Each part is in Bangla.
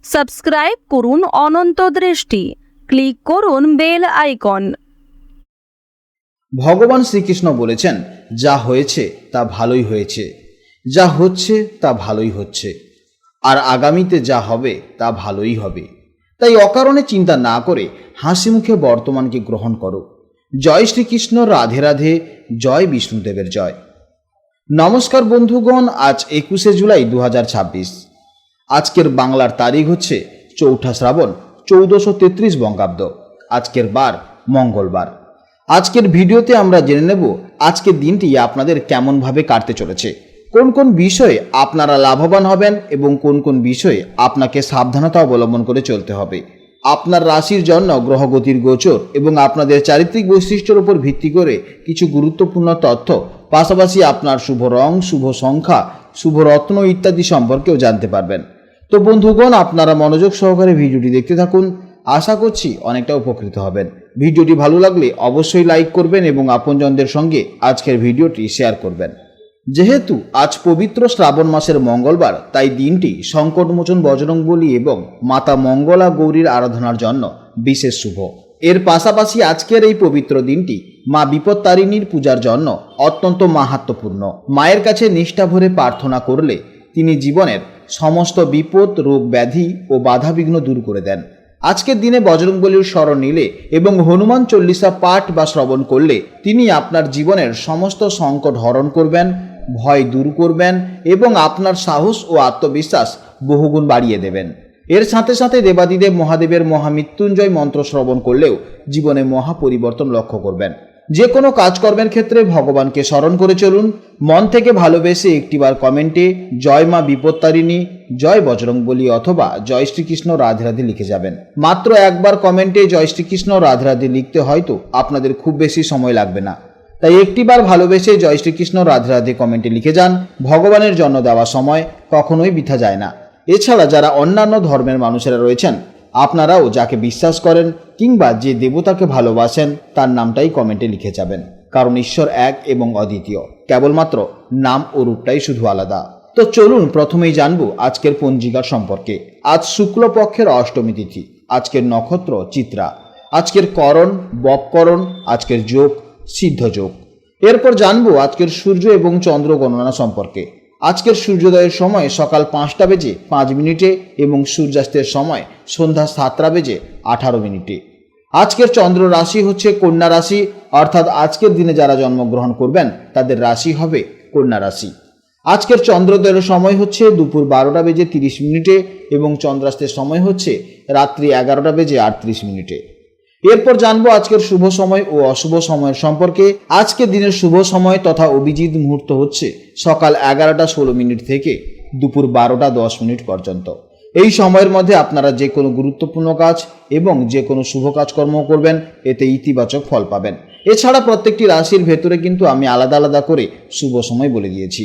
সাবস্ক্রাইব করুন অনন্ত দৃষ্টি, ক্লিক করুন বেল আইকন। ভগবান শ্রীকৃষ্ণ বলেছেন, যা হয়েছে তা ভালোই হয়েছে, যা হচ্ছে তা ভালোই হচ্ছে, আর আগামীতে যা হবে তা ভালোই হবে। তাই অকারণে চিন্তা না করে হাসি মুখে বর্তমানকে গ্রহণ করো। জয় শ্রীকৃষ্ণ, রাধে রাধে, জয় বিষ্ণুদেবের জয়। নমস্কার বন্ধুগণ, আজ 21শে জুলাই 2026। আজকের বাংলার তারিখ হচ্ছে 4 শ্রাবণ 1433 বঙ্গাব্দ। আজকের বার মঙ্গলবার। আজকের ভিডিওতে আমরা জেনে নেব আজকের দিনটি আপনাদের কেমনভাবে কাটতে চলেছে, কোন কোন বিষয়ে আপনারা লাভবান হবেন এবং কোন কোন বিষয়ে আপনাকে সাবধানতা অবলম্বন করে চলতে হবে। আপনার রাশির জন্য গ্রহগতির গোচর এবং আপনাদের চারিত্রিক বৈশিষ্ট্যের উপর ভিত্তি করে কিছু গুরুত্বপূর্ণ তথ্য, পাশাপাশি আপনার শুভ রং, শুভ সংখ্যা, শুভ রত্ন ইত্যাদি সম্পর্কেও জানতে পারবেন। তো বন্ধুগণ, আপনারা মনোযোগ সহকারে ভিডিওটি দেখতে থাকুন। আশা করছি অনেকটা উপকৃত হবেন। ভিডিওটি ভালো লাগলে অবশ্যই লাইক করবেন এবং আপনজনদের সঙ্গে আজকের ভিডিওটি শেয়ার করবেন। যেহেতু আজ পবিত্র শ্রাবণ মাসের মঙ্গলবার, তাই দিনটি সংকটমোচন বজরংবলী এবং মাতা মঙ্গলা গৌরীর আরাধনার জন্য বিশেষ শুভ। এর পাশাপাশি আজকের এই পবিত্র দিনটি মা বিপত্তারিণীর পূজার জন্য অত্যন্ত মাহাত্ম্যপূর্ণ। মায়ের কাছে নিষ্ঠা ভরে প্রার্থনা করলে তিনি জীবনের সমস্ত বিপদ, রোগ ব্যাধি ও বাধাবিঘ্ন দূর করে দেন। আজকের দিনে বজরংবলীর শরণ নিলে এবং হনুমান চল্লিশা পাঠ বা শ্রবণ করলে তিনি আপনার জীবনের সমস্ত সংকট হরণ করবেন, ভয় দূর করবেন এবং আপনার সাহস ও আত্মবিশ্বাস বহুগুণ বাড়িয়ে দেবেন। এর সাথে সাথে দেবাদিদেব মহাদেবের মহামৃত্যুঞ্জয় মন্ত্র শ্রবণ করলেও জীবনে মহা পরিবর্তন লক্ষ্য করবেন। যে কোনো কাজকর্মের ক্ষেত্রে ভগবানকে স্মরণ করে চলুন। মন থেকে ভালোবেসে একটিবার কমেন্টে জয় মা বিপত্তারিণী, জয় বজরংবলী অথবা জয় শ্রীকৃষ্ণ রাধে রাধে লিখে যাবেন। মাত্র একবার কমেন্টে জয় শ্রীকৃষ্ণ রাধে রাধে লিখতে হয়তো আপনাদের খুব বেশি সময় লাগবে না, তাই একটিবার ভালোবেসে জয় শ্রীকৃষ্ণ রাধে রাধে কমেন্টে লিখে যান। ভগবানের জন্য দেওয়া সময় কখনোই বৃথা যায় না। এছাড়া যারা অন্যান্য ধর্মের মানুষেরা রয়েছেন, আপনারাও যাকে বিশ্বাস করেন কিংবা যে দেবতাকে ভালোবাসেন তার নামটাই কমেন্টে লিখে যাবেন, কারণ ঈশ্বর এক এবং অদ্বিতীয়, কেবলমাত্র নাম ও রূপটাই শুধু আলাদা। তো চলুন প্রথমেই জানবো আজকের পঞ্জিকার সম্পর্কে। আজ শুক্লপক্ষের অষ্টমী তিথি, আজকের নক্ষত্র চিত্রা, আজকের করণ বপকরণ, আজকের যোগ সিদ্ধ যোগ। এরপর জানবো আজকের সূর্য এবং চন্দ্র গণনা সম্পর্কে। আজকের সূর্যোদয়ের সময় সকাল 5টা বেজে 5 মিনিটে এবং সূর্যাস্তের সময় সন্ধ্যা 7টা বেজে 18 মিনিটে। আজকের চন্দ্র রাশি হচ্ছে কন্যা রাশি, অর্থাৎ আজকের দিনে যারা জন্মগ্রহণ করবেন তাদের রাশি হবে কন্যা রাশি। আজকের চন্দ্রোদয়ের সময় হচ্ছে দুপুর 12টা বেজে 30 মিনিটে এবং চন্দ্রাস্তের সময় হচ্ছে রাত্রি 11টা বেজে 38 মিনিটে। এরপর জানবো আজকের শুভ সময় ও অশুভ সময়ের সম্পর্কে। আজকের দিনের শুভ সময় তথা অভিজিৎ মুহূর্ত হচ্ছে সকাল 11টা 16 মিনিট থেকে দুপুর 12টা 10 মিনিট পর্যন্ত। এই সময়ের মধ্যে আপনারা যে কোনো গুরুত্বপূর্ণ কাজ এবং যে কোনো শুভ কাজকর্ম করবেন, এতে ইতিবাচক ফল পাবেন। এছাড়া প্রত্যেকটি রাশির ভেতরে কিন্তু আমি আলাদা আলাদা করে শুভ সময় বলে দিয়েছি।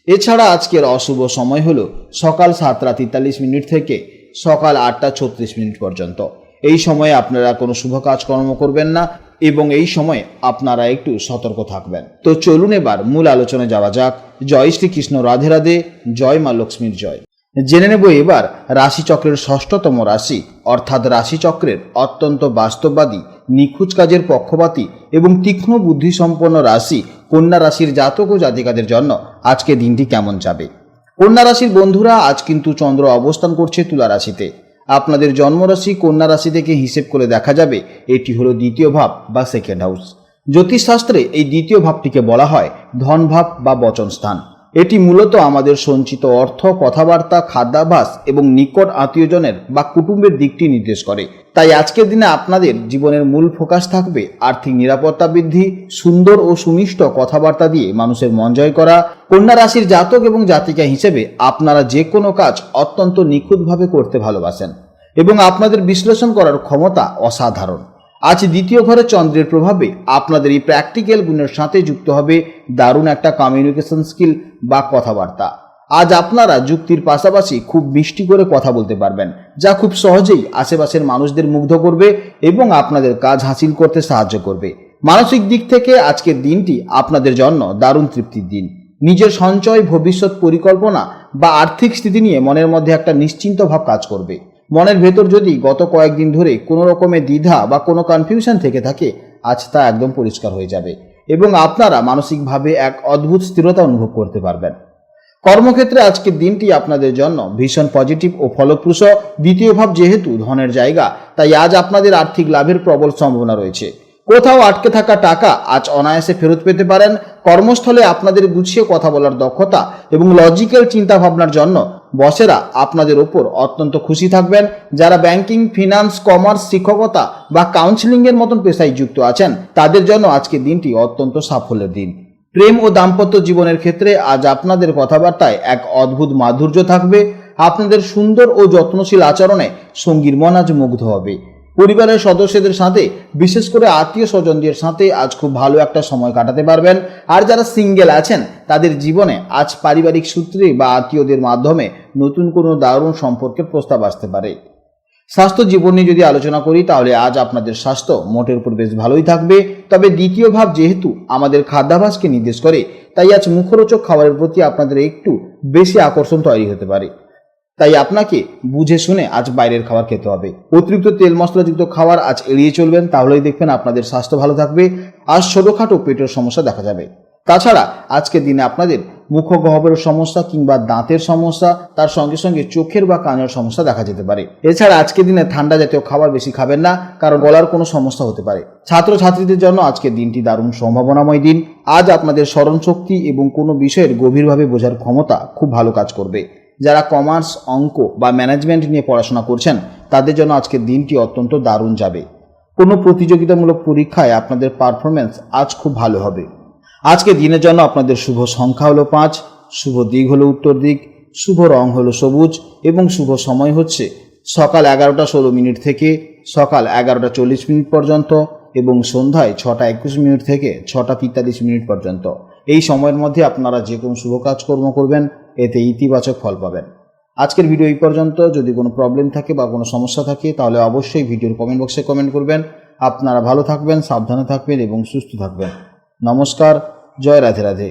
এছাড়া আজকের অশুভ সময় হলো সকাল 7টা 43 মিনিট থেকে সকাল 8টা 36 মিনিট পর্যন্ত। এই সময়ে আপনারা কোনো শুভ কাজকর্ম করবেন না এবং এই সময়ে আপনারা একটু সতর্ক থাকবেন। তো চলুন এবার মূল আলোচনায় যাওয়া যাক। জয় শ্রীকৃষ্ণ রাধে রাধে, জয় মা লক্ষ্মীর জয়। জেনে নেব এবার রাশিচক্রের 6ষ্ঠতম রাশি, অর্থাৎ রাশিচক্রের অত্যন্ত বাস্তববাদী, নিখুঁত কাজের পক্ষপাতী এবং তীক্ষ্ণ বুদ্ধিসম্পন্ন রাশি কন্যা রাশির জাতক ও জাতিকাদের জন্য আজকে দিনটি কেমন যাবে। কন্যা রাশির বন্ধুরা, আজ কিন্তু চন্দ্র অবস্থান করছে তুলা রাশিতে। আপনাদের জন্মরাশি কন্যা রাশি থেকে হিসেব করে দেখা যাবে এটি হলো দ্বিতীয় ভাব বা সেকেন্ড হাউস। জ্যোতিষশাস্ত্রে এই দ্বিতীয় ভাবটিকে বলা হয় ধন ভাব বা বচন স্থান। এটি মূলত আমাদের সঞ্চিত অর্থ, কথাবার্তা, খাদ্যাভ্যাস এবং নিকট আত্মীয়জনের বা কুটুম্বের দিকটি নির্দেশ করে। তাই আজকের দিনে আপনাদের জীবনের মূল ফোকাস থাকবে আর্থিক নিরাপত্তা বৃদ্ধি, সুন্দর ও সুমিষ্ট কথাবার্তা দিয়ে মানুষের মন জয় করা। কন্যা রাশির জাতক এবং জাতিকা হিসেবে আপনারা যে কোনো কাজ অত্যন্ত নিখুঁতভাবে করতে ভালোবাসেন এবং আপনাদের বিশ্লেষণ করার ক্ষমতা অসাধারণ। আজ দ্বিতীয় ঘরে চন্দ্রের প্রভাবে আপনাদের এই প্র্যাকটিক্যাল গুণের সাথে যুক্ত হবে দারুণ একটা কমিউনিকেশন স্কিল বা কথাবার্তা। আজ আপনারা যুক্তির পাশাপাশি খুব মিষ্টি করে কথা বলতে পারবেন, যা খুব সহজেই আশেপাশের মানুষদের মুগ্ধ করবে এবং আপনাদের কাজ হাসিল করতে সাহায্য করবে। মানসিক দিক থেকে আজকের দিনটি আপনাদের জন্য দারুণ তৃপ্তির দিন। নিজের সঞ্চয়, ভবিষ্যৎ পরিকল্পনা বা আর্থিক স্থিতি নিয়ে মনের মধ্যে একটা নিশ্চিন্ত ভাব কাজ করবে। মনের ভেতর যদি গত কয়েকদিন ধরে কোনো রকমের দ্বিধা বা কোনো কনফিউশন থেকে থাকে, আজ তা একদম পরিষ্কার হয়ে যাবে এবং আপনারা মানসিকভাবে এক অদ্ভুত স্থিরতা অনুভব করতে পারবেন। কর্মক্ষেত্রে আজকের দিনটি আপনাদের জন্য ভীষণ পজিটিভ ও ফলপ্রসূ। দ্বিতীয় ভাব যেহেতু ধনের জায়গা, তাই আজ আপনাদের আর্থিক লাভের প্রবল সম্ভাবনা রয়েছে। কোথাও আটকে থাকা টাকা আজ অনায়াসে ফেরত পেতে পারেন। কর্মস্থলে আপনাদের গুছিয়ে কথা বলার দক্ষতা এবং লজিক্যাল চিন্তা ভাবনার জন্য বসেরা আপনাদের ওপর অত্যন্ত খুশি থাকবেন। যারা ব্যাংকিং, ফিনান্স, কমার্স, শিক্ষকতা বা কাউন্সিলিংয়ের মতন পেশায় যুক্ত আছেন, তাদের জন্য আজকের দিনটি অত্যন্ত সাফল্যের দিন। প্রেম ও দাম্পত্য জীবনের ক্ষেত্রে আজ আপনাদের কথাবার্তায় এক অদ্ভুত মাধুর্য থাকবে। আপনাদের সুন্দর ও যত্নশীল আচরণে সঙ্গীর মন আজ মুগ্ধ হবে। পরিবারের সদস্যদের সাথে, বিশেষ করে আত্মীয় স্বজনদের সাথে আজ খুব ভালো একটা সময় কাটাতে পারবেন। আর যারা সিঙ্গেল আছেন, তাদের জীবনে আজ পারিবারিক সূত্রে বা আত্মীয়দের মাধ্যমে নতুন কোনো দারুণ সম্পর্কের প্রস্তাব আসতে পারে। স্বাস্থ্য জীবন নিয়ে যদি আলোচনা করি, তাহলে আজ আপনাদের স্বাস্থ্য মোটের উপর বেশ ভালোই থাকবে। তবে দ্বিতীয় ভাব যেহেতু আমাদের খাদ্যাভ্যাসকে নির্দেশ করে, তাই আজ মুখরোচক খাবারের প্রতি আপনাদের একটু বেশি আকর্ষণ তৈরি হতে পারে। তাই আপনাকে বুঝে শুনে আজ বাইরের খাবার খেতে হবে। অতিরিক্ত তেল মশলাযুক্ত খাবার আজ এড়িয়ে চলবেন, তাহলেই দেখবেন আপনাদের স্বাস্থ্য ভালো থাকবে। আজ ছোটোখাটো পেটের সমস্যা দেখা যাবে। তাছাড়া আজকের দিনে আপনাদের মুখগহ্বরের সমস্যা কিংবা দাঁতের সমস্যা, তার সঙ্গে সঙ্গে চোখের বা কানের সমস্যা দেখা যেতে পারে। এছাড়া আজকের দিনে ঠান্ডা জাতীয় খাবার বেশি খাবেন না, কারণ গলার কোনো সমস্যা হতে পারে। ছাত্রছাত্রীদের জন্য আজকের দিনটি দারুণ সম্ভাবনাময় দিন। আজ আপনাদের স্মরণশক্তি এবং কোনো বিষয়ের গভীরভাবে বোঝার ক্ষমতা খুব ভালো কাজ করবে। যারা কমার্স, অঙ্ক বা ম্যানেজমেন্ট নিয়ে পড়াশোনা করছেন, তাদের জন্য আজকের দিনটি অত্যন্ত দারুণ যাবে। কোনো প্রতিযোগিতামূলক পরীক্ষায় আপনাদের পারফরমেন্স আজ খুব ভালো হবে। আজকে দিনের জন্য আপনাদের শুভ সংখ্যা হলো 5, শুভ দিক হলো উত্তর দিক, শুভ রং হলো সবুজ এবং শুভ সময় হচ্ছে সকাল 11টা 16 মিনিট থেকে সকাল 11টা 40 মিনিট পর্যন্ত এবং সন্ধ্যায় 6টা 21 মিনিট থেকে 6টা 43 মিনিট পর্যন্ত। এই সময়ের মধ্যে আপনারা যে কোনো শুভ কাজকর্ম করবেন, এতে ইতিবাচক ফল পাবেন। আজকের ভিডিও এই পর্যন্ত। যদি কোনো প্রবলেম থাকে বা কোনো সমস্যা থাকে, তাহলে অবশ্যই ভিডিওর কমেন্ট বক্সে কমেন্ট করবেন। আপনারা ভালো থাকবেন, সাবধানে থাকবেন এবং সুস্থ থাকবেন। নমস্কার, জয় রাধে রাধে।